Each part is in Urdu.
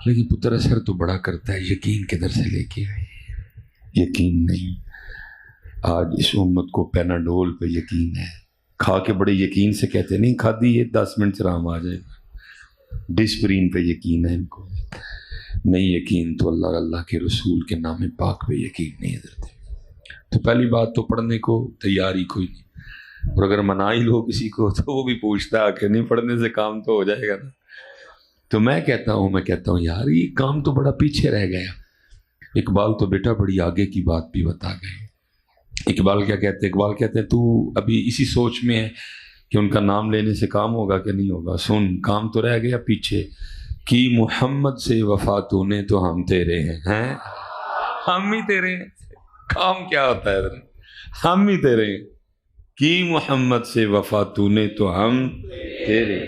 لیکن پتر اثر تو بڑا کرتا ہے، یقین کدھر سے لے کے آئے؟ یقین نہیں۔ آج اس امت کو پیناڈول پہ یقین ہے، کھا کے بڑے یقین سے کہتے نہیں کھادی یہ 10 منٹ سے آرام آ جائے گا۔ ڈسپرین پہ یقین ہے ان کو، نہیں یقین تو اللہ کے رسول کے نام پاک پہ یقین نہیں حضرت۔ تو پہلی بات تو پڑھنے کو تیاری کوئی نہیں، اور اگر منا ہی لو کسی کو تو وہ بھی پوچھتا ہے کہ نہیں پڑھنے سے کام تو ہو جائے گا نا۔ تو میں کہتا ہوں یار یہ کام تو بڑا پیچھے رہ گیا۔ اقبال تو بیٹا بڑی آگے کی بات بھی بتا گئے۔ اقبال کیا کہتے ہیں؟ اقبال کہتے ہیں تو ابھی اسی سوچ میں ہے کہ ان کا نام لینے سے کام ہوگا کہ نہیں ہوگا۔ سن، کام تو رہ گیا پیچھے، کی محمد سے وفا تو نے تو ہم تیرے ہیں، ہم ہی تیرے ہیں۔ کام کیا ہوتا ہے؟ ہم ہی تیرے ہیں۔ کی محمد سے وفا تو نے تو ہم تیرے،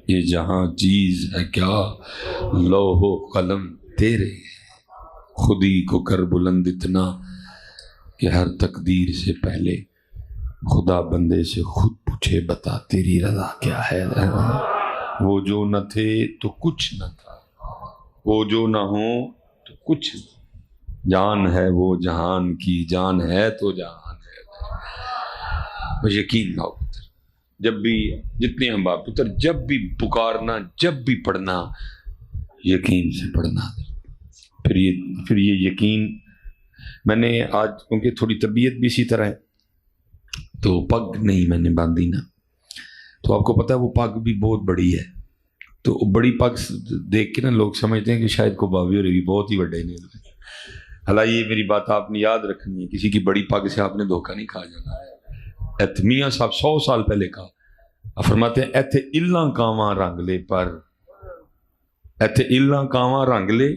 یہ جہاں چیز ہے کیا لوح و قلم تیرے، خودی کو کر بلند اتنا کہ ہر تقدیر سے پہلے خدا بندے سے خود پوچھے بتا تیری رضا کیا ہے۔ وہ جو نہ تھے تو کچھ نہ تھا، وہ جو نہ ہو تو کچھ نہ، جان ہے وہ جہان کی، جان ہے تو جہان ہے۔ یقین لاؤ پتر، جب بھی جتنے ہم باپ پتر جب بھی پکارنا، جب بھی پڑھنا، یقین سے پڑھنا۔ پھر یہ یقین، میں نے آج کیونکہ تھوڑی طبیعت بھی اسی طرح ہے تو پگ نہیں میں نے باندھی نا، تو آپ کو پتہ ہے وہ پگ بھی بہت بڑی ہے، تو بڑی پگ دیکھ کے نا لوگ سمجھتے ہیں کہ شاید کو باوی ہو رہی، بہت ہی بڑے نہیں۔ حالانکہ یہ میری بات آپ نے یاد رکھنی ہے، کسی کی بڑی پگ سے آپ نے دھوکہ نہیں کھا جانا ہے۔ میاں صاحب 100 سال پہلے کہا، فرماتے ہیں ایتھے الاں کاواں رنگ لے، پر ایتھے الاں کاواں رنگ لے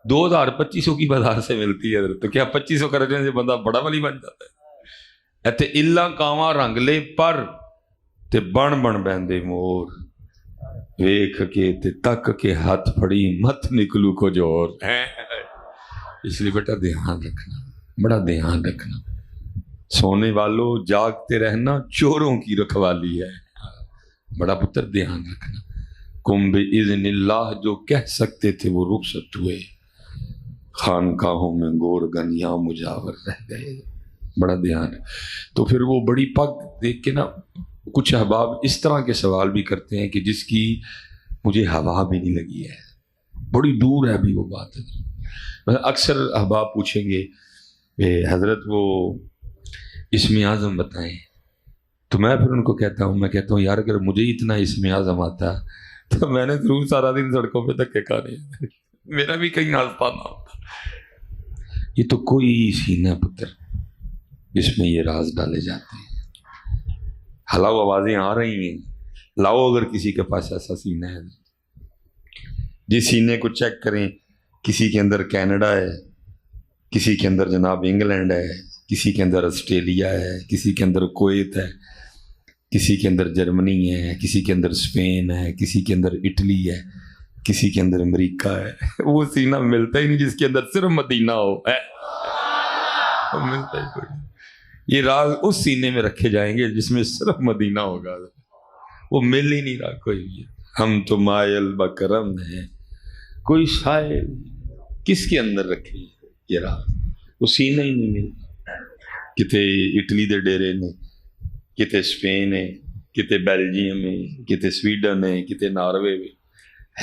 2200 کی بازار سے ملتی ہے حضرت، تو کیا 2500 کرنے سے بندہ بڑا ولی بن جاتا ہے؟ ایتھے الاں کاواں رنگ لے پر تے بن بن بہندے مور، ویکھ کے تے تک کے ہاتھ پھڑی مت نکلو کو جور۔ اس لیے بیٹا دھیان رکھنا، بڑا دھیان رکھنا، سونے والوں جاگتے رہنا چوروں کی رکھوالی ہے، بڑا پتر دھیان رکھنا۔ کم باذن اللہ جو کہہ سکتے تھے وہ رخصت ہوئے، خانقاہوں میں گورگن یا مجاور رہ گئے، بڑا دھیان ہے۔ تو پھر وہ بڑی پگ دیکھ کے نا کچھ احباب اس طرح کے سوال بھی کرتے ہیں کہ جس کی مجھے ہوا بھی نہیں لگی ہے، بڑی دور ہے ابھی وہ بات ہے۔ اکثر احباب پوچھیں گے کہ حضرت وہ اسم اعظم بتائیں، تو میں پھر ان کو کہتا ہوں یار اگر مجھے اتنا اسم اعظم آتا تو میں نے ضرور سارا دن سڑکوں پہ دھکے کھانے، میرا بھی کہیں آستانہ ہوتا۔ یہ تو کوئی سینہ پتر جس میں یہ راز ڈالے جاتے ہیں۔ ہلاؤ آوازیں آ رہی ہیں، لاؤ اگر کسی کے پاس ایسا سینہ ہے، جس سینے کو چیک کریں، کسی کے اندر کینیڈا ہے، کسی کے اندر جناب انگلینڈ ہے، کسی کے اندر آسٹریلیا ہے، کسی کے اندر کویت ہے، کسی کے اندر جرمنی ہے، کسی کے اندر اسپین ہے، کسی کے اندر اٹلی ہے، کسی کے اندر امریکہ ہے۔ وہ سینہ ملتا ہی نہیں جس کے اندر صرف مدینہ ہو، ملتا ہی کوئی۔ یہ راز اس سینے میں رکھے جائیں گے جس میں صرف مدینہ ہوگا، وہ مل ہی نہیں رہا کوئی بھی۔ ہم تو مائل بکرم ہیں، کوئی شاید کس کے اندر رکھے یہ راز، وہ سینہ ہی نہیں ملتا۔ کتے اٹلی دے ڈیرے نے، کتے اسپین ہے، کتے بیلجیم ہے، کتے سویڈن ہے، کتے ناروے میں،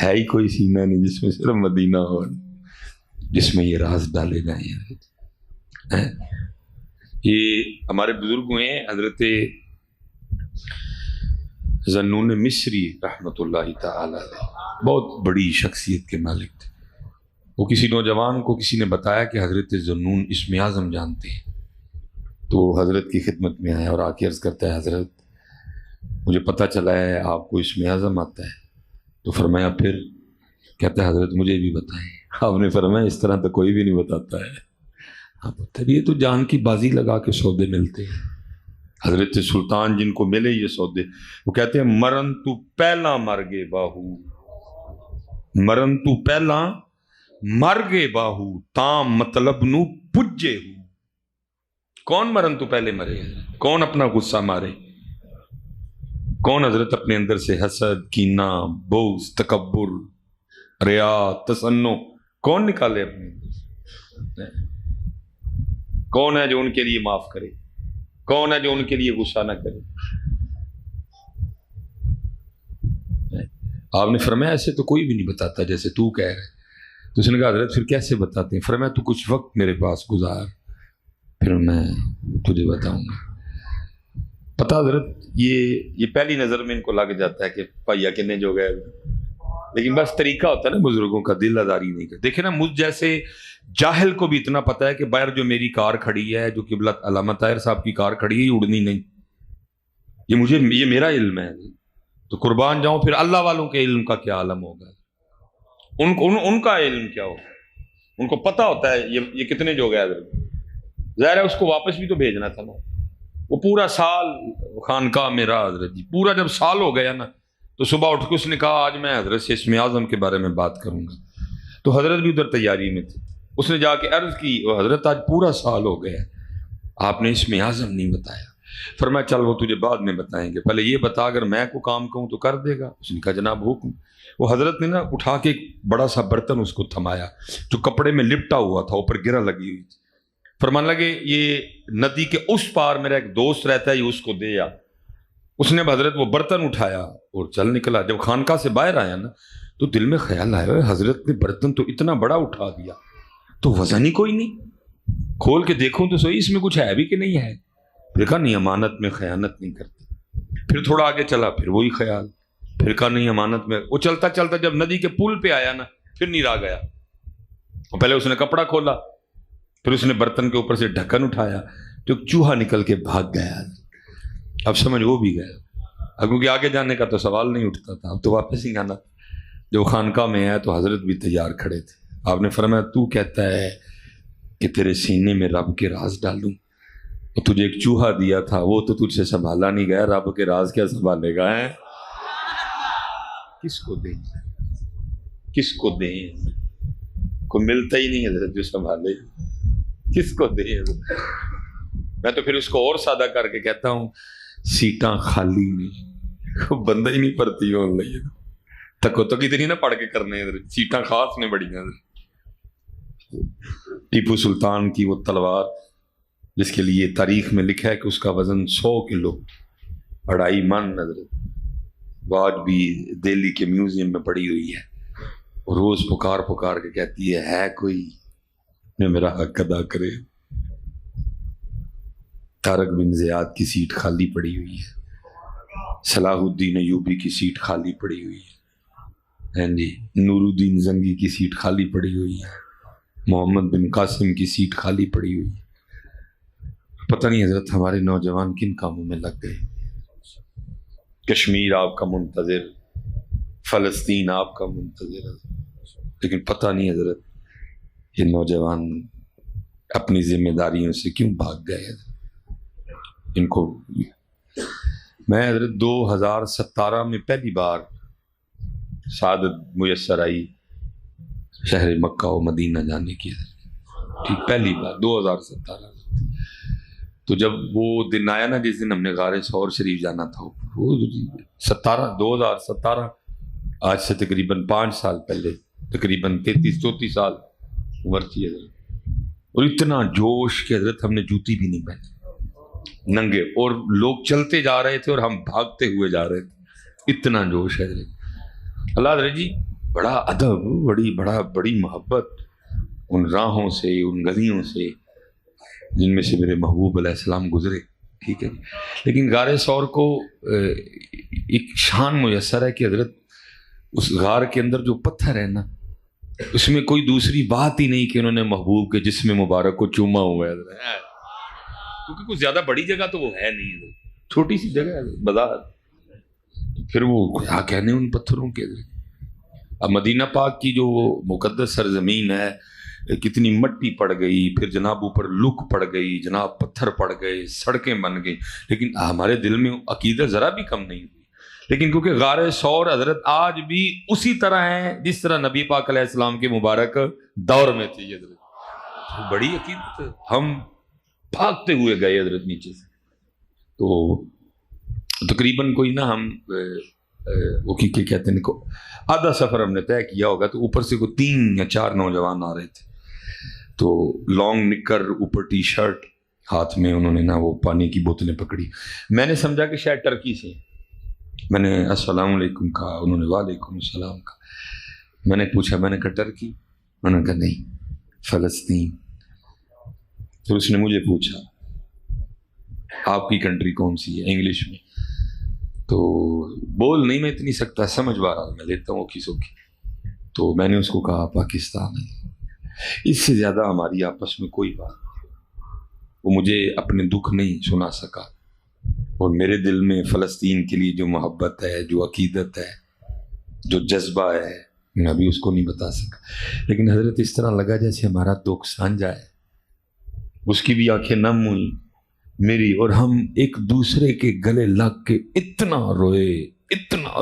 ہے ہی کوئی سینہ نہیں جس میں صرف مدینہ ہو، جس میں یہ راز ڈالے جائیں۔ یہ ہمارے بزرگ ہوئے ہیں حضرت ذنون مصری رحمۃ اللہ تعالی علیہ، بہت بڑی شخصیت کے مالک تھے۔ وہ کسی نوجوان کو کسی نے بتایا کہ حضرت ذنون اسم اعظم جانتے ہیں، تو حضرت کی خدمت میں آیا اور آ کے عرض کرتا ہے حضرت مجھے پتہ چلا ہے آپ کو اسم اعظم آتا ہے۔ تو فرمایا پھر؟ کہتا ہے حضرت مجھے بھی بتائیں۔ آپ نے فرمایا اس طرح تو کوئی بھی نہیں بتاتا ہے، آپ یہ تو جان کی بازی لگا کے سودے ملتے ہیں۔ حضرت سلطان جن کو ملے یہ سودے، وہ کہتے ہیں مرن تو پہلا مر گے باہو، مرن تو پہلا مر گے باہو، تام مطلب نو پجے ہو۔ کون مرن تو پہلے مرے؟ کون اپنا غصہ مارے؟ کون حضرت اپنے اندر سے حسد، کینہ، بغض، تکبر، ریا تسنو کون نکالے اپنے؟ کون ہے جو ان کے لیے معاف کرے؟ کون ہے جو ان کے لیے غصہ نہ کرے؟ آپ نے فرمایا ایسے تو کوئی بھی نہیں بتاتا جیسے تو کہہ رہے۔ تو اس نے کہا حضرت پھر کیسے بتاتے ہیں؟ فرمایا تو کچھ وقت میرے پاس گزار، پھر میں تجھے بتاؤں گا۔ پتہ حضرت یہ پہلی نظر میں ان کو لگ جاتا ہے کہ پائیا کنے جو گئے، لیکن بس طریقہ ہوتا ہے نا بزرگوں کا، دل آزاری نہیں کرتے۔ دیکھیں نا، مجھ جیسے جاہل کو بھی اتنا پتا ہے کہ باہر جو میری کار کھڑی ہے، جو قبلہ علامہ طاہر صاحب کی کار کھڑی ہے، یہ اڑنی نہیں، یہ میرا علم ہے۔ تو قربان جاؤں، پھر اللہ والوں کے علم کا کیا عالم ہوگا؟ ان کا علم کیا ہوگا؟ ان کو پتہ ہوتا ہے یہ کتنے جو گئے حضرت۔ ظاہر ہے اس کو واپس بھی تو بھیجنا تھا نا۔ وہ پورا سال خانقاہ میں رہا حضرت جی، پورا جب سال ہو گیا نا تو صبح اٹھ کے اس نے کہا آج میں حضرت سے اسم اعظم کے بارے میں بات کروں گا۔ تو حضرت بھی ادھر تیاری میں تھے، اس نے جا کے عرض کی حضرت آج پورا سال ہو گیا آپ نے اسم اعظم نہیں بتایا۔ فرمایا چل وہ تجھے بعد میں بتائیں گے، پہلے یہ بتا اگر میں کو کام کہوں تو کر دے گا؟ اس نے کہا جناب حکم۔ وہ حضرت نے نا اٹھا کے ایک بڑا سا برتن اس کو تھمایا جو کپڑے میں لپٹا ہوا تھا، اوپر گرہ لگی ہوئی تھی۔ فرمان لگے یہ ندی کے اس پار میرا ایک دوست رہتا ہے، یہ اس کو دے آ۔ اس نے حضرت وہ برتن اٹھایا اور چل نکلا۔ جب خانقاہ سے باہر آیا نا تو دل میں خیال آیا حضرت نے برتن تو اتنا بڑا اٹھا دیا تو وزن ہی کوئی نہیں، کھول کے دیکھوں تو صحیح اس میں کچھ ہے بھی کہ نہیں ہے۔ پھر کہا نہیں، امانت میں خیانت نہیں کرتے۔ پھر تھوڑا آگے چلا، پھر وہی خیال، پھر کہا نہیں امانت میں۔ وہ چلتا چلتا جب ندی کے پل پہ آیا نا پھر نہیں رہ گیا۔ پہلے اس نے کپڑا کھولا، پھر اس نے برتن کے اوپر سے ڈھکن اٹھایا تو ایک چوہا نکل کے بھاگ گیا۔ اب سمجھ وہ بھی گیا، اب کیونکہ آگے جانے کا تو سوال نہیں اٹھتا تھا، اب تو واپس ہی آنا۔ جب خانقاہ میں آیا تو حضرت بھی تیار کھڑے تھے۔ آپ نے فرمایا تو کہتا ہے کہ تیرے سینے میں رب کے راز ڈالوں، تو تجھے ایک چوہا دیا تھا وہ تو تجھ سے سنبھالا نہیں گیا، رب کے راز کیا سنبھالے گا؟ ہے کس کو دیں، کس کو دیں؟ کوئی ملتا ہی نہیں حضرت جو سنبھالے، کس کو دیں؟ میں تو پھر اس کو اور سادہ کر کے کہتا ہوں سیٹاں خالی نہیں، بندہ ہی نہیں پڑتی ہو نہیں تکو تک اتنی نہ پڑھ کے کرنے، سیٹاں خاص نے بڑی ہیں۔ ٹیپو سلطان کی وہ تلوار جس کے لیے تاریخ میں لکھا ہے کہ اس کا وزن 100 کلو 2.5 من نظر، وہ آج بھی دہلی کے میوزیم میں پڑی ہوئی ہے، اور روز پکار پکار کے کہتی ہے کوئی نے میرا حق ادا کرے۔ طارق بن زیاد کی سیٹ خالی پڑی ہوئی ہے، صلاح الدین ایوبی کی سیٹ خالی پڑی ہوئی ہے، جی نور الدین زنگی کی سیٹ خالی پڑی ہوئی ہے، محمد بن قاسم کی سیٹ خالی پڑی ہوئی ہے۔ پتہ نہیں حضرت ہمارے نوجوان کن کاموں میں لگ گئے۔ کشمیر آپ کا منتظر، فلسطین آپ کا منتظر، لیکن پتہ نہیں حضرت یہ نوجوان اپنی ذمہ داریوں سے کیوں بھاگ گئے حضرت۔ ان کو میں حضرت 2017 میں پہلی بار سعادت میسر آئی شہر مکہ و مدینہ جانے کی، ٹھیک پہلی بار 2017۔ تو جب وہ دن آیا نا جس دن ہم نے غار ثور شریف جانا تھا، وہ 2017 آج سے تقریباً 5 سال پہلے، تقریباً 33-34 سال عمر تھی حضرت، اور اتنا جوش کہ حضرت ہم نے جوتی بھی نہیں پہنی، ننگے، اور لوگ چلتے جا رہے تھے اور ہم بھاگتے ہوئے جا رہے تھے، اتنا جوش ہے حضرت۔ اللہ حضرت جی بڑا ادب، بڑی محبت ان راہوں سے، ان گلیوں سے جن میں سے میرے محبوب علیہ السلام گزرے، ٹھیک ہے، لیکن غار ثور کو ایک شان میسر ہے کہ حضرت اس غار کے اندر جو پتھر ہے نا اس میں کوئی دوسری بات ہی نہیں کہ انہوں نے محبوب کے جسم مبارک کو چوما ہوا ہے، کیونکہ کوئی زیادہ بڑی جگہ تو وہ ہے نہیں، چھوٹی سی جگہ ہے بازار، پھر وہ کیا کہنے ان پتھروں کے۔ اب مدینہ پاک کی جو مقدس سرزمین ہے کتنی مٹی پڑ گئی، پھر جناب اوپر لک پڑ گئی، جناب پتھر پڑ گئے، سڑکیں بن گئی، لیکن ہمارے دل میں عقیدہ ذرا بھی کم نہیں ہوئی، لیکن کیونکہ غار ثور حضرت آج بھی اسی طرح ہے جس طرح نبی پاک علیہ السلام کے مبارک دور میں تھی حضرت، بڑی عقیدت، ہم بھاگتے ہوئے گئے حضرت نیچے سے۔ تو تقریباً کوئی نا ہم وہ کی کہتے ہیں کو آدھا سفر ہم نے طے کیا ہوگا، تو اوپر سے کوئی 3 یا 4 نوجوان آ رہے تھے، تو لانگ نکر، اوپر ٹی شرٹ، ہاتھ میں انہوں نے نا وہ پانی کی بوتلیں پکڑی. میں نے سمجھا کہ شاید ٹرکی سے. میں نے السلام علیکم کہا، انہوں نے وعلیکم السلام کہا. میں نے پوچھا، میں نے کہا ٹرکی؟ انہوں نے کہا نہیں، فلسطین. پھر اس نے مجھے پوچھا آپ کی کنٹری کون سی ہے، انگلش میں. تو بول نہیں میں اتنی سکتا، سمجھ بارہ میں لیتا ہوں اوکھی سوکھی. تو میں نے اس کو کہا پاکستان ہے. اس سے زیادہ ہماری آپس میں کوئی بات نہیں. وہ مجھے اپنے دکھ نہیں سنا سکا، اور میرے دل میں فلسطین کے لیے جو محبت ہے، جو عقیدت ہے، جو جذبہ ہے، میں ابھی اس کو نہیں بتا سکا. لیکن حضرت اس طرح لگا جیسے ہمارا دکھ سانجھا ہے. اس کی بھی آنکھیں نم ہوئی میری، اور ہم ایک دوسرے کے گلے لگ کے اتنا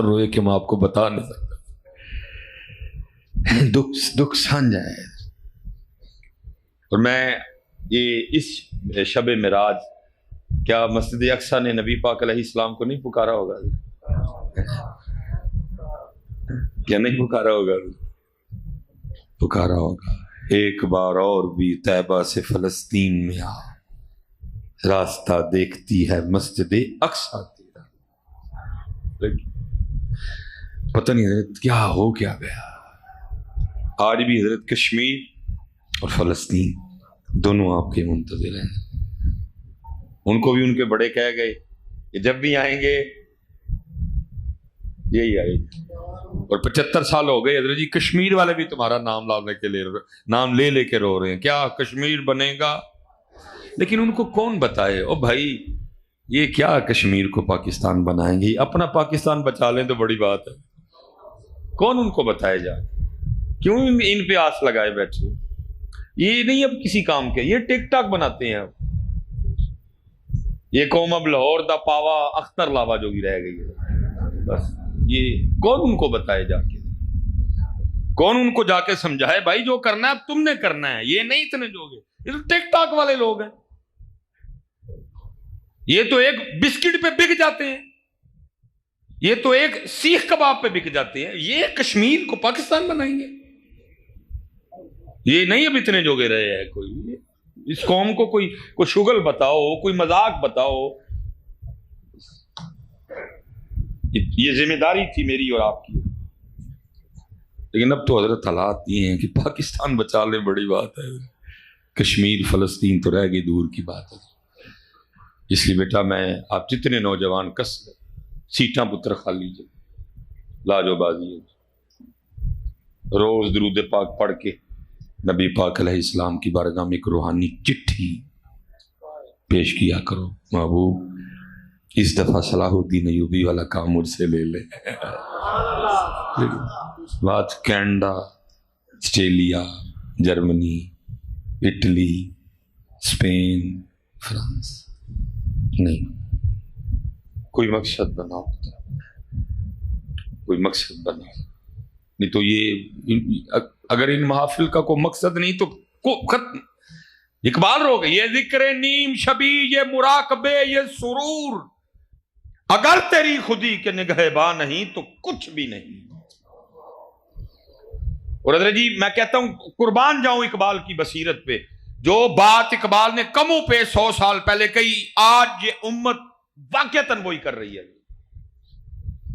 روئے کہ میں آپ کو بتا نہیں سکتا. دکھ سانجھا ہے. اور میں یہ اس شب معراج، کیا مسجد اقصیٰ نے نبی پاک علیہ السلام کو نہیں پکارا ہوگا؟ کیا نہیں پکارا ہوگا؟ پکارا ہوگا. ایک بار اور بھی طیبہ سے فلسطین میں آ، راستہ دیکھتی ہے مسجد اقصیٰ تیرا. پتہ نہیں حضرت کیا ہو کیا گیا. آج بھی حضرت کشمیر اور فلسطین دونوں آپ کے منتظر ہیں. ان کو بھی ان کے بڑے کہہ گئے کہ جب بھی آئیں گے یہی آئے گی. اور 75 سال ہو گئے حضرت جی، کشمیر والے بھی تمہارا نام لانے کے لیے نام لے کے رو رہے ہیں، کیا کشمیر بنے گا؟ لیکن ان کو کون بتائے، او بھائی یہ کیا کشمیر کو پاکستان بنائیں گے؟ اپنا پاکستان بچا لیں تو بڑی بات ہے. کون ان کو بتائے جائے؟ کیوں ان پہ آس لگائے بیٹھے؟ یہ نہیں اب کسی کام کے، یہ ٹک ٹاک بناتے ہیں. اب یہ قوم اب لاہور دا پاوا اختر لاوا جو بھی رہ گئی ہے بس. یہ کون ان کو بتائے جا کے؟ کون ان کو جا کے سمجھائے بھائی جو کرنا ہے اب تم نے کرنا ہے، یہ نہیں اتنے جو گے. یہ تو ٹک ٹاک والے لوگ ہیں. یہ تو ایک بسکٹ پہ بک جاتے ہیں، یہ تو ایک سیخ کباب پہ بک جاتے ہیں. یہ کشمیر کو پاکستان بنائیں گے؟ یہ نہیں اب اتنے جوگے رہے ہیں. کوئی اس قوم کو کوئی شغل بتاؤ، کوئی مذاق بتاؤ. یہ ذمہ داری تھی میری اور آپ کی. لیکن اب تو حضرت حالات یہ ہیں کہ پاکستان بچا لے بڑی بات ہے، کشمیر فلسطین تو رہ گئی دور کی بات ہے. اس لیے بیٹا میں آپ جتنے نوجوان کس سیٹاں پتر کھا لیجیے، لاجو بازی ہے. روز درود پاک پڑھ کے نبی پاک علیہ السلام کی بارگاہ میں ایک روحانی چٹھی پیش کیا کرو. محبوب اس دفعہ صلاح الدین ایوبی والا کام مجھ سے لے لے. بات Canada, Australia, Germany, Italy, Spain, France نہیں. کوئی مقصد بناؤ، کوئی مقصد بناؤ. نہیں تو یہ اگر ان محافل کا کوئی مقصد نہیں تو ختم. اقبال رو گئے، یہ ذکر نیم شبی، یہ مراقبے، یہ سرور، اگر تیری خودی کے نگہباں نہیں تو کچھ بھی نہیں. اور حضرت جی میں کہتا ہوں قربان جاؤں اقبال کی بصیرت پہ. جو بات اقبال نے کموں پہ 100 سال پہلے کہی، آج یہ امت واقعتاً وہی کر رہی ہے.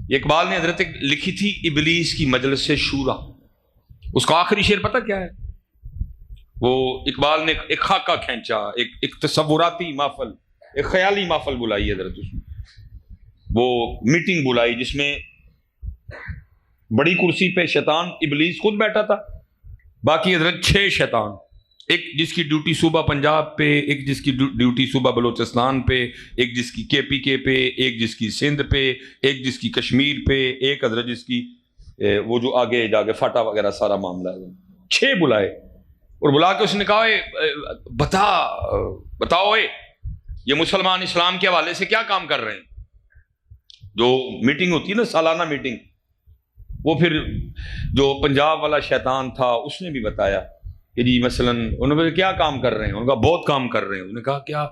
یہ اقبال نے حضرت لکھی تھی ابلیس کی مجلس شورا. اس کا آخری شعر پتہ کیا ہے؟ وہ اقبال نے ایک خاکہ کھینچا، ایک تصوراتی محفل، ایک خیالی محفل بلائی حضرت. اس میں وہ میٹنگ بلائی جس میں بڑی کرسی پہ شیطان ابلیس خود بیٹھا تھا، باقی حضرت 6 شیطان، ایک جس کی ڈیوٹی صوبہ پنجاب پہ، ایک جس کی ڈیوٹی صوبہ بلوچستان پہ، ایک جس کی KPK پہ، ایک جس کی سندھ پہ، ایک جس کی کشمیر پہ، ایک حضرت جس کی وہ جو آگے جا کے فاٹا وغیرہ سارا معاملہ ہے. 6 بلائے اور بلا کے اس نے کہا بتاؤ یہ مسلمان اسلام کے حوالے سے کیا کام کر رہے ہیں. جو میٹنگ ہوتی ہے نا سالانہ میٹنگ، وہ پھر جو پنجاب والا شیطان تھا اس نے بھی بتایا کہ جی مثلا انہوں نے کیا کام کر رہے ہیں. انہوں نے کہا بہت کام کر رہے ہیں. انہوں نے کہا کیا؟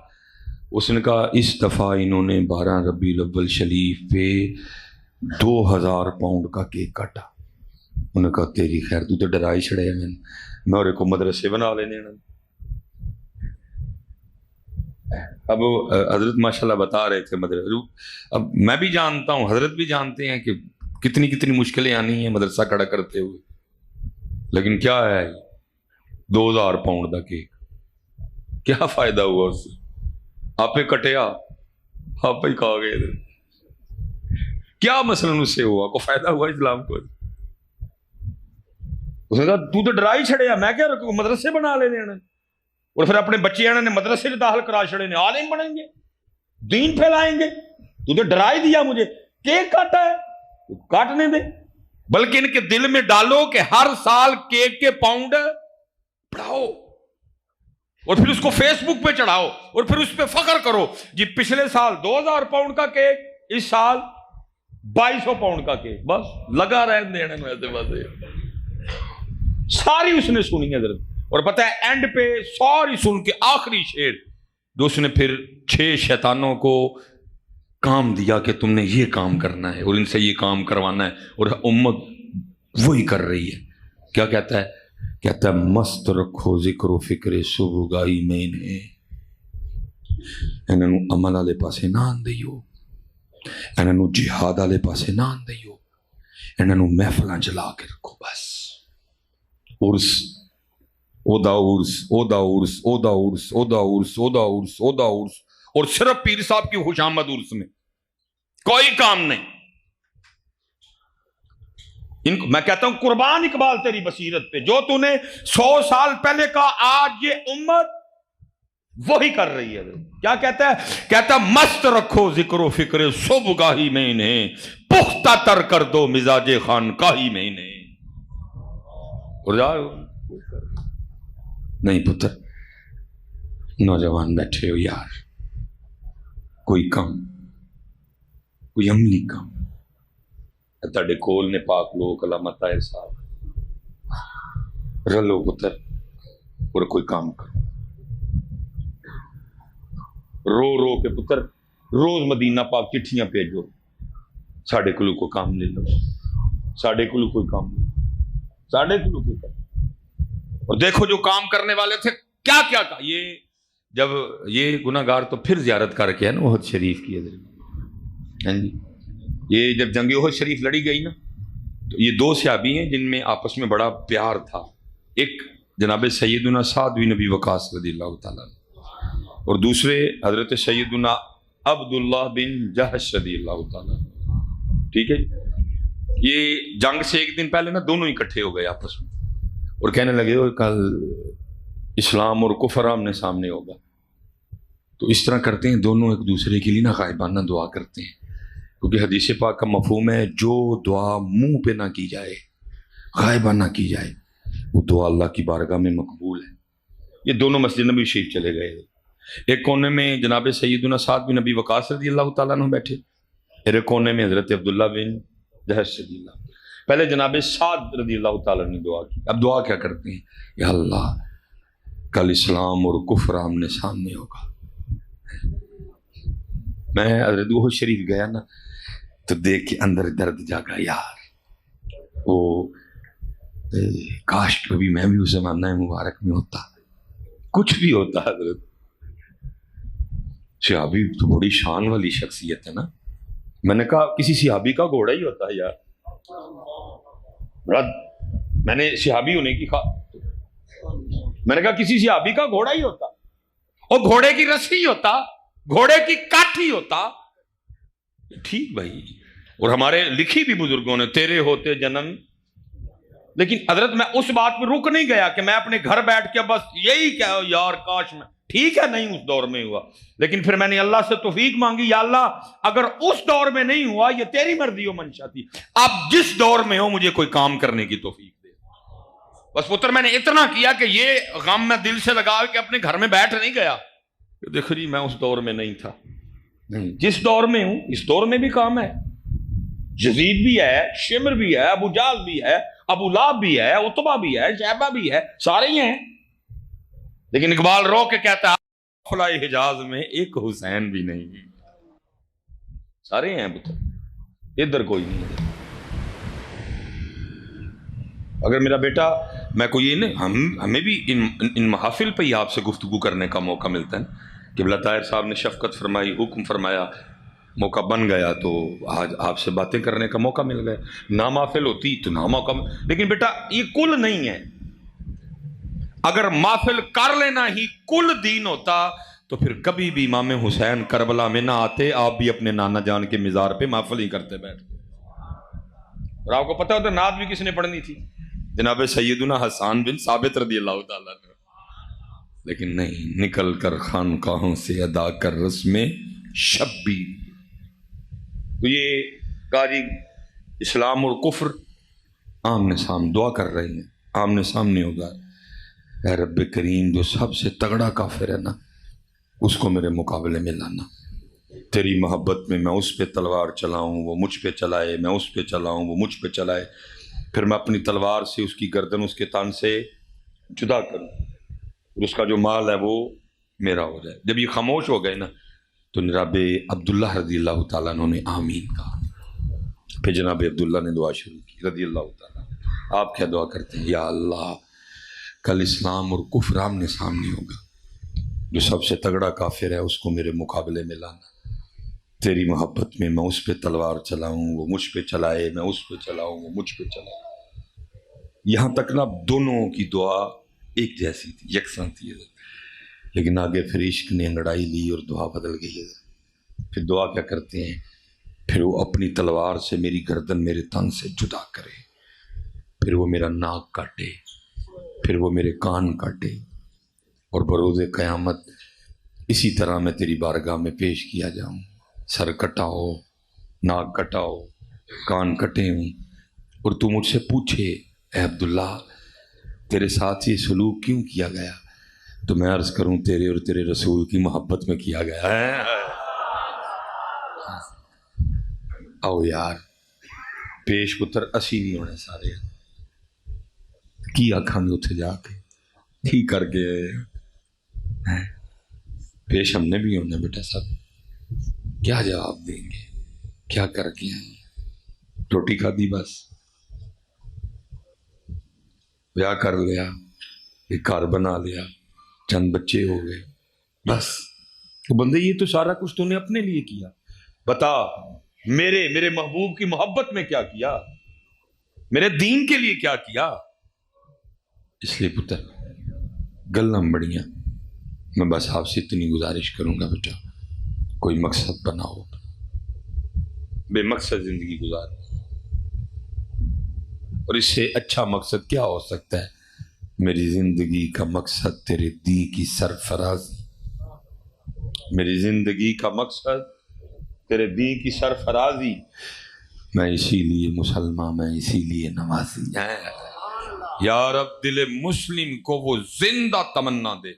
اس نے کہا اس دفعہ انہوں نے 12 ربیع الاول شریف پہ 2000 پاؤنڈ کا کیک کاٹا. انہوں نے کہا تیری خیر تو ڈرا ہی چھڑے میں اور کو مدرسے بنا لینے. اب حضرت ماشاءاللہ بتا رہے تھے مدرسے. اب میں بھی جانتا ہوں، حضرت بھی جانتے ہیں کہ کتنی مشکلیں آنی ہیں مدرسہ کھڑا کرتے ہوئے، لیکن کیا ہے 2000 پاؤنڈ کا کیک، کیا فائدہ ہوا اس سے؟ آپ ہی کٹیا، آپ ہی کھا گئے، کیا مثلاً اس سے ہوا؟ کو فائدہ ہوا اسلام کو؟ اس نے کہا تو ڈرا ہی چھڑیا، میں کیا رکھوں، مدرسے بنا لے لینا، اور پھر اپنے بچے آنے نے مدرسے سے داخل کرا چھڑے نے، عالم بنیں گے، دین پھیلائیں گے. تو ڈرا ہی دیا مجھے، کیک کاٹا ہے تو کاٹنے دے، بلکہ ان کے دل میں ڈالو کہ ہر سال کیک کے پاؤنڈ بڑھاؤ، اور پھر اس کو فیس بک پہ چڑھاؤ، اور پھر اس پہ فخر کرو جی پچھلے سال 2000 پاؤنڈ کا کیک، اس سال 2200 پاؤنڈ کا کیک. بس لگا رہے دینے میں ایسے باتیں ساری اس نے سنی حضرت. اور پتہ ہے اینڈ پہ ساری سن کے آخری شعر جو اس نے پھر 6 شیطانوں کو کام دیا کہ تم نے یہ کام کرنا ہے اور ان سے یہ کام کروانا ہے، اور امت وہی کر رہی ہے. کیا کہتا ہے؟ کہتا ہے مست رکھو ذکر و فکر صبح گاہی میں نے، انہوں عمل والے پاسے نہ آندئیو، انہوں جہاد والے پاسے نہ آندئیو، انہوں محفلاں جلا کے رکھو. بس عرس، اودا عرس، اودا عرس، اودا عرس، اودا عرس، اودا عرس، اودا عرس، اور صرف پیر صاحب کی خوش آمد عرس میں، کوئی کام نہیں. میں کہتا ہوں قربان اقبال تیری بصیرت پہ، جو تو نے 100 سال پہلے کا آج یہ امت وہی کر رہی ہے. کیا کہتا ہے؟ کہتا ہے مست رکھو ذکر و فکر صبح گاہی میں انہیں، پختہ تر کر دو مزاج خانقاہی میں انہیں. اور جاؤ نہیں پتر، نوجوان بیٹھے ہو یار، کوئی کم، کوئی عملی کم تاڑے کول نے پاک لوگ علامہ طاہر صاحب رلو پتر اور کوئی کام کرو، رو رو کے پتر روز مدینہ پاک چٹھیاں بھیجو، ساڑھے کلو کو کام لے لو، ساڑھے کلو کوئی کام لے لو، ساڑھے کلو کوئی کام. اور دیکھو جو کام کرنے والے تھے کیا کیا کہا. یہ جب یہ گناہ گار تو پھر زیارت کر کے ہے نا احد شریف کی، ہاں جی، یہ جب جنگ احد شریف لڑی گئی نا تو یہ 2 صحابی ہیں جن میں آپس میں بڑا پیار تھا. ایک جناب سیدنا سعد بن نبی وقاص رضی اللہ تعالیٰ، اور دوسرے حضرت سیدنا عبداللہ بن جہش رضی اللہ تعالیٰ. ٹھیک ہے، یہ جنگ سے ایک دن پہلے نا دونوں اکٹھے ہو گئے آپس میں، اور کہنے لگے کل اسلام اور کفر آمنے سامنے ہوگا. تو اس طرح کرتے ہیں دونوں ایک دوسرے کے لیے نا غائبانہ دعا کرتے ہیں، کیونکہ حدیث پاک کا مفہوم ہے جو دعا منہ پہ نہ کی جائے، غائبانہ کی جائے، وہ دعا اللہ کی بارگاہ میں مقبول ہے. یہ دونوں مسجد نبی شریف چلے گئے. ایک کونے میں جناب سیدنا سعد بن نبی وقاص رضی اللہ تعالیٰ عنہ بیٹھے، ایک کونے میں حضرت عبداللہ بن جہش رضی اللہ. پہلے جناب سعد رضی اللہ تعالیٰ نے دعا کی. اب دعا کیا کرتے ہیں؟ یا اللہ کل اسلام اور کفر آمنے سامنے ہوگا. میں حضرت احد شریف گیا نا تو دیکھ کے اندر درد جاگا یار، وہ کاش کبھی میں بھی اس زمانہ مبارک میں ہوتا، کچھ بھی ہوتا. حضرت صحابی تو بڑی شان والی شخصیت ہے نا. میں نے کہا کسی صحابی کا گھوڑا ہی ہوتا ہے یار، میں نے صحابی ہونے کی میں نے کہا کسی صحابی کا گھوڑا ہی ہوتا، اور گھوڑے کی رسی ہوتا، گھوڑے کی کاٹھی ہوتا. ٹھیک بھائی، اور ہمارے لکھی بھی بزرگوں نے تیرے ہوتے جنم. لیکن حضرت میں اس بات میں رک نہیں گیا کہ میں اپنے گھر بیٹھ کے بس یہی کہا یار کاش میں، ٹھیک ہے نہیں اس دور میں ہوا، لیکن پھر میں نے اللہ سے توفیق مانگی، یا اللہ اگر اس دور میں نہیں ہوا یہ تیری مرضی و منشا تھی، اب جس دور میں ہو مجھے کوئی کام کرنے کی توفیق دے. بس پتر میں نے اتنا کیا کہ یہ غم میں دل سے لگا کہ اپنے گھر میں بیٹھ نہیں گیا. دیکھو جی میں اس دور میں نہیں تھا، نہیں جس دور میں ہوں اس دور میں بھی کام ہے. یزید بھی ہے، شمر بھی ہے، ابو جہل بھی ہے، ابو لہب بھی ہے، عتبہ بھی ہے، شیبہ بھی ہے، سارے ہی ہیں. لیکن اقبال رو کے کہتا ہے فلاح حجاز میں ایک حسین بھی نہیں، سارے ہیں پتر. ادھر کوئی نہیں ہے. اگر میرا بیٹا، میں کوئی یہ نہیں، ہمیں بھی ان محافل پہ ہی آپ سے گفتگو کرنے کا موقع ملتا ہے کہ قبلہ طاہر صاحب نے شفقت فرمائی، حکم فرمایا، موقع بن گیا تو آج آپ سے باتیں کرنے کا موقع مل گیا. نہ محفل ہوتی تو نہ موقع لیکن بیٹا یہ کل نہیں ہے. اگر محفل کر لینا ہی کل دین ہوتا تو پھر کبھی بھی امام حسین کربلا میں نہ آتے، آپ بھی اپنے نانا جان کے مزار پہ محفل ہی کرتے بیٹھ. اور آپ کو پتا ہوتا نعت بھی کس نے پڑھنی تھی؟ جناب سیدنا حسان بن ثابت رضی اللہ تعالیٰ عنہ. لیکن نہیں، نکل کر خانقاہوں سے ادا کر رسم شبی. تو یہ کہا جی اسلام اور کفر آمنے سامنے دعا کر رہے ہیں، آمنے سامنے ہوگا. اے رب کریم جو سب سے تگڑا کافر ہے نا، اس کو میرے مقابلے میں لانا. تیری محبت میں اس پہ تلوار چلاؤں وہ مجھ پہ چلائے، میں اس پہ چلاؤں وہ مجھ پہ چلائے. پھر میں اپنی تلوار سے اس کی گردن اس کے تان سے جدا کروں، اور اس کا جو مال ہے وہ میرا ہو جائے. جب یہ خاموش ہو گئے نا تو جناب عبداللہ رضی اللہ تعالیٰ عنہ نے آمین کہا. پھر جناب عبداللہ نے دعا شروع کی رضی اللہ تعالیٰ. آپ کیا دعا کرتے ہیں؟ یا اللہ کل اسلام اور کفر آمنے سامنے ہوگا، جو سب سے تگڑا کافر ہے اس کو میرے مقابلے میں لانا. تیری محبت میں اس پہ تلوار چلاؤں وہ مجھ پہ چلائے، میں اس پہ چلاؤں وہ مجھ پہ چلائے. یہاں تک نا دونوں کی دعا ایک جیسی تھی، یکساں تھی. لیکن آگے پھر عشق نے انگڑائی لی اور دعا بدل گئی. پھر دعا کیا کرتے ہیں؟ پھر وہ اپنی تلوار سے میری گردن میرے تن سے جدا کرے، پھر وہ میرا ناک کاٹے، پھر وہ میرے کان کاٹے، اور بروز قیامت اسی طرح میں تیری بارگاہ میں پیش کیا جاؤں. سر کٹا ہو، ناک کٹا ہو، کان کٹے ہوں، اور تو مجھ سے پوچھے اے عبداللہ تیرے ساتھ یہ سلوک کیوں کیا گیا، تو میں عرض کروں تیرے اور تیرے رسول کی محبت میں کیا گیا ہے. آؤ یار پیش پتر اسی نہیں ہونے سارے کی آنکھاں میں اتھے جا کے کی کر کے پیش ہم نے بھی ہونے. بیٹا صاحب کیا جواب دیں گے؟ کیا کر کے آئیں؟ روٹی کھا دی، بس بیاہ کر لیا، ایک گھر بنا لیا، چند بچے ہو گئے، بس. تو بندے یہ تو سارا کچھ تو نے اپنے لیے کیا. بتا میرے محبوب کی محبت میں کیا کیا، میرے دین کے لیے کیا کیا. اس لیے پتر گلاں بڑیاں، میں بس آپ سے اتنی گزارش کروں گا بیٹا کوئی مقصد بناؤ، بے مقصد زندگی گزار. اور اس سے اچھا مقصد کیا ہو سکتا ہے؟ میری زندگی کا مقصد تیرے دی کی سرفرازی، میری زندگی کا مقصد تیرے دی کی سرفرازی. میں اسی لیے مسلمان، میں اسی لیے نمازی. یا رب دل مسلم کو وہ زندہ تمنا دے.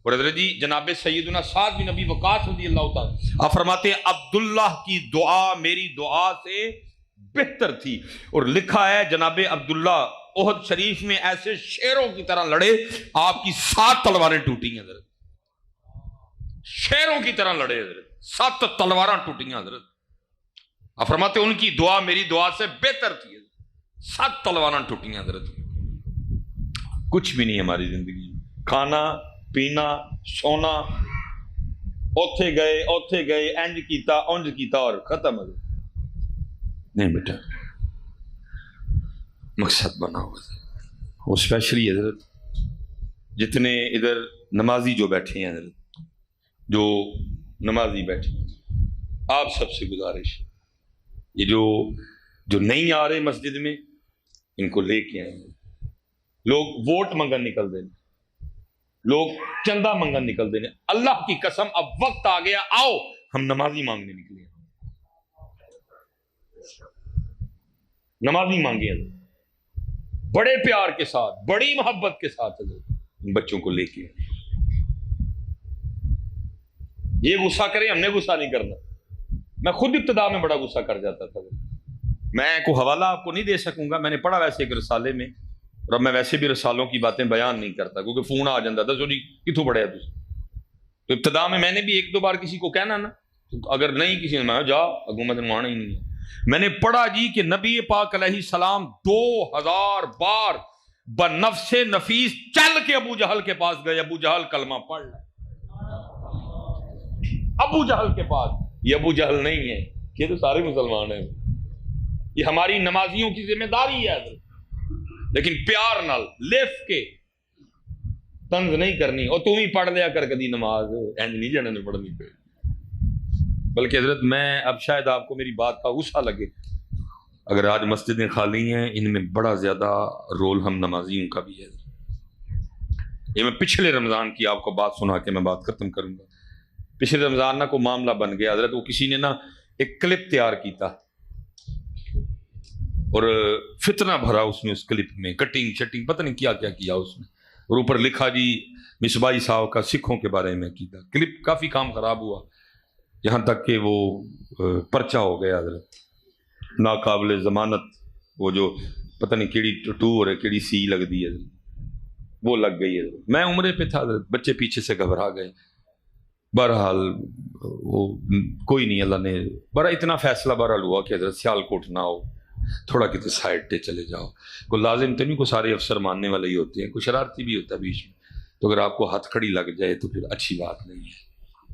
اور حضرت جی جناب سیدنا سعد بن ابی وقاص رضی اللہ تعالیٰ آپ فرماتے ہیں عبداللہ کی دعا میری دعا سے بہتر تھی. اور لکھا ہے جناب عبداللہ احد شریف میں ایسے شیروں کی طرح لڑے، آپ کی 7 تلواریں ٹوٹی ہیں حضرت. شیروں کی طرح لڑے حضرت، 7 تلواریں ٹوٹی ہیں حضرت. آپ فرماتے ہیں ان کی دعا میری دعا سے بہتر تھی. 7 تلواریں ٹوٹی ہیں حضرت. کچھ بھی نہیں ہماری زندگی، کھانا پینا سونا، اوتھے گئے انج کیتا اور ختم. نہیں بیٹا مقصد بناؤ. وہ اسپیشلی حضرت جتنے ادھر نمازی جو بیٹھے ہیں حضرت، جو نمازی بیٹھے ہیں، آپ سب سے گزارش یہ جو نہیں آ رہے مسجد میں ان کو لے کے آئیں. لوگ ووٹ منگن نکل دیں، لوگ چندہ منگن نکل دینے. اللہ کی قسم اب وقت آ گیا، آؤ ہم نمازی مانگنے نکلے. نمازی مانگے بڑے پیار کے ساتھ، بڑی محبت کے ساتھ بچوں کو لے کے. یہ غصہ کریں، ہم نے غصہ نہیں کرنا. میں خود ابتدا میں بڑا غصہ کر جاتا تھا. میں کوئی حوالہ آپ کو نہیں دے سکوں گا، میں نے پڑھا ویسے ایک رسالے میں، اور اب میں ویسے بھی رسالوں کی باتیں بیان نہیں کرتا کیونکہ فون آ جاتا تھا جی کتوں پڑھیا تھی. تو ابتدا میں نے بھی 1-2 بار کسی کو کہنا نا، اگر نہیں کسی نے میں جا اگوں میں تمہیں آنا ہی نہیں ہے. میں نے پڑھا جی کہ نبی پاک علیہ السلام 2000 بار بنفس نفیس چل کے ابو جہل کے پاس گئے. ابو جہل کلمہ پڑھ لے. ابو جہل کے پاس. یہ ابو جہل نہیں ہے، یہ تو سارے مسلمان ہیں. یہ ہماری نمازیوں کی ذمہ داری ہے، لیکن پیار نال لف کے طنز نہیں کرنی. اور تم ہی پڑھ لیا کر کدی نماز، اینج نہیں جانے نے پڑھنی پہ. بلکہ حضرت میں اب شاید آپ کو میری بات کا غصہ لگے، اگر آج مسجدیں خالی ہیں ان میں بڑا زیادہ رول ہم نمازیوں کا بھی ہے. یہ میں پچھلے رمضان کی آپ کو بات سنا کے میں بات ختم کروں گا. پچھلے رمضان نہ کوئی معاملہ بن گیا حضرت، وہ کسی نے نا ایک کلپ تیار کیتا اور فتنہ بھرا اس میں، اس کلپ میں کٹنگ شٹنگ پتہ نہیں کیا کیا کیا اس میں، اور اوپر لکھا جی مصباحی صاحب کا سکھوں کے بارے میں کیتا. کلپ کافی کام خراب ہوا، یہاں تک کہ وہ پرچہ ہو گیا حضرت، ناقابل ضمانت. وہ جو پتہ نہیں کیڑی ٹو اور کیڑی سی لگ دی ہے وہ لگ گئی ہے. میں عمرے پہ تھا حضرت، بچے پیچھے سے گھبرا گئے. بہرحال وہ کوئی نہیں، اللہ نے بڑا اتنا فیصلہ بہرحال ہوا کہ حضرت سیالکوٹ نہ ہو، تھوڑا کسی سائڈ پہ چلے جاؤ. کوئی لازم تو نہیں، کوئی سارے افسر ماننے والے ہی ہوتے ہیں، کوئی شرارتی بھی ہوتا ہے بیچ میں، تو اگر آپ کو ہاتھ کھڑی لگ جائے تو پھر اچھی بات نہیں ہے.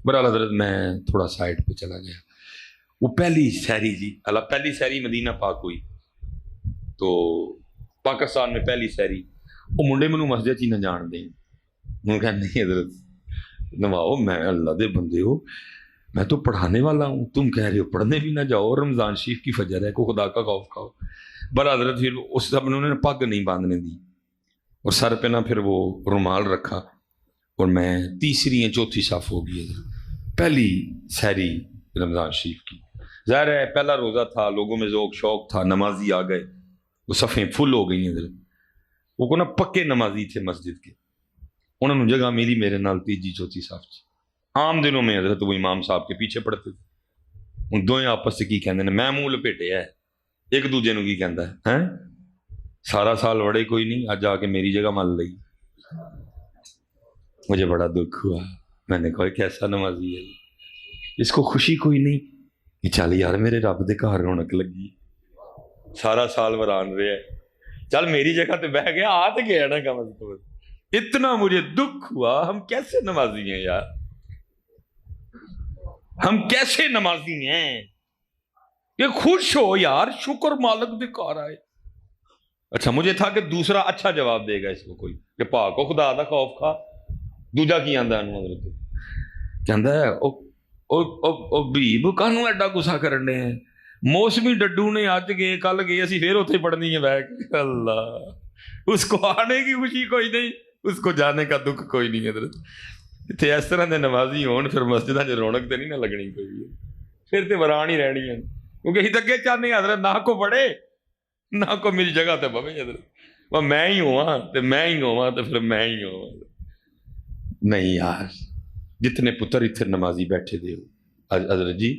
بہرحال حضرت میں تھوڑا سائڈ پہ چلا گیا. وہ پہلی سحری جی اللہ، پہلی سحری مدینہ پاک ہوئی تو پاکستان میں پہلی سحری. وہ منڈے منو مسجد ہی نہ جان دیں. انہوں نے کہا نہیں حضرت نواؤ، میں اللہ دے بندے ہو، میں تو پڑھانے والا ہوں، تم کہہ رہے ہو پڑھنے بھی نہ جاؤ، رمضان شریف کی فجر ہے، کو خدا کا خوف کھاؤ. بر حضرت پھر اس سب انہوں نے پگ نہیں باندھنے دی اور سر پہ نہ پھر وہ رومال رکھا، اور میں تیسری یا چوتھی صف ہو گئی حضرت. پہلی سحری رمضان شریف کی. ظاہر ہے پہلا روزہ تھا، لوگوں میں ذوق شوق تھا، نمازی آ گئے، وہ صفیں فل ہو گئی ہیں حضرت. وہ کو نا پکے نمازی تھے مسجد کے، انہوں نے جگہ ملی میرے نال تیجی چوتھی صاف. عام دنوں میں حضرت وہ امام صاحب کے پیچھے پڑتے تھے. ان دوئیں آپس سے کی کہندے نے میں منہ لپیٹے ہے، ایک دوجے نو کی کہندا ہے ہیں سارا سال وڑے کوئی نہیں، آج آ کے میری جگہ مل لئی. مجھے بڑا دکھ ہوا. میں نے کہا کیسا نمازی ہے، اس کو خوشی کوئی نہیں کہ چل یار میرے رب دے گھر رونق لگی، سارا سال وران رہے ہے، چل میری جگہ تے بہ گیا، آ تے گیا نا کم از کم. اتنا مجھے دکھ ہوا. ہم کیسے نمازی ہیں یار، ہم کیسے نمازی ہیں. یہ خوش ہو یار، شکر مالک دے کار آئے. اچھا مجھے تھا کہ دوسرا اچھا جواب دے گا اس کو کوئی کہ پاک کو خدا دا خوف کھا. دوجا کی آندا ہے حضرت، کہندا ہے او بیب کانوں ایڈا گسا کرنے ہیں، موسمی ڈڈو نے اج گئے کل گئے، اسی پھر اتنے پڑھنی ہے بیٹھ کے. اللہ، اس کو آنے کی خوشی کوئی نہیں، اس کو جانے کا دکھ کوئی نہیں. حضرت اتنے اس طرح دے نمازی ہون پھر مسجداں چ رونق تے نہیں نہ لگنی کوئی بھی، پھر تے وران ہی رہنی ہے. کیونکہ ہی تک چاہنے حضرت نہ کو پڑھے نہ کو میری جگہ تے بوے. حضرت وہ میں ہی ہوا تے میں ہی ہوا تے پھر میں ہی ہوا. نہیں یار، جتنے پتر اتنے نمازی بیٹھے دے ہو حضرت جی،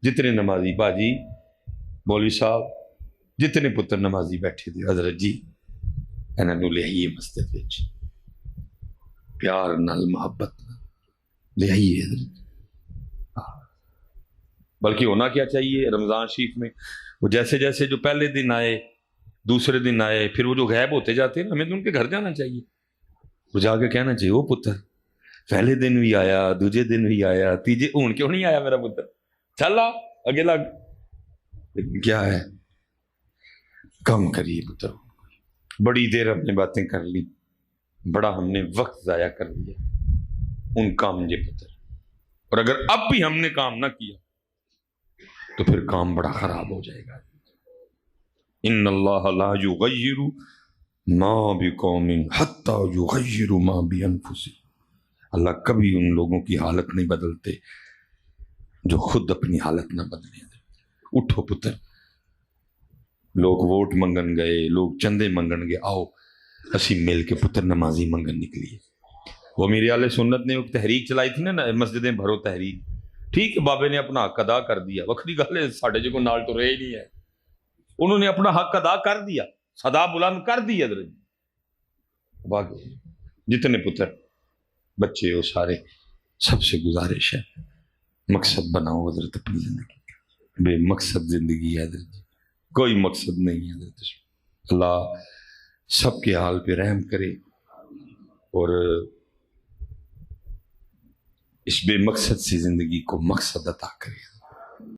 جتنے نمازی باجی مولوی صاحب، جتنے پتر نمازی بیٹھے دے حضرت جی، انہاں نوں لے آئیے مسجد وچ، پیار نال محبت لے آئیے حضرت. بلکہ ہونا کیا چاہیے رمضان شریف میں، وہ جیسے جیسے جو پہلے دن آئے، دوسرے دن آئے، پھر وہ جو غائب ہوتے جاتے ہیں ہمیں تو ان کے گھر جانا چاہیے. وہ جا کے کہنا چاہیے وہ پتر پہلے دن بھی آیا، دوسرے دن بھی آیا، تیجے ہوں کیوں نہیں آیا میرا پتر، چل آ اگے لگ. لیکن کیا ہے، کم کریے پتر. بڑی دیر ہم نے باتیں کر لی، بڑا ہم نے وقت ضائع کر لیا ان کام جے پتر. اور اگر اب بھی ہم نے کام نہ کیا تو پھر کام بڑا خراب ہو جائے گا. ان اللہ لا یغیر ما بقوم حتی یغیروا ما بانفسہم. اللہ کبھی ان لوگوں کی حالت نہیں بدلتے جو خود اپنی حالت نہ بدلیں. اٹھو پتر، لوگ ووٹ منگن گئے، لوگ چندے منگن گئے، آؤ اسی مل کے پتر نمازی منگن نکلیے. وہ میرے اہل سنت نے ایک تحریک چلائی تھی نا، مسجدیں بھرو تحریک. ٹھیک ہے، بابے نے اپنا حق ادا کر دیا، وکری گل ہے ساڈے جو کو نال تو رہے ہی نہیں ہے. انہوں نے اپنا حق ادا کر دیا، صدا بلند کر دی. حضرت باقی جتنے پتر بچے ہو سارے، سب سے گزارش ہے مقصد بناؤ حضرت اپنی زندگی. بے مقصد زندگی ہے حضرت جی، کوئی مقصد نہیں ہے حضرت۔ اللہ سب کے حال پہ رحم کرے اور اس بے مقصد سی زندگی کو مقصد عطا کرے۔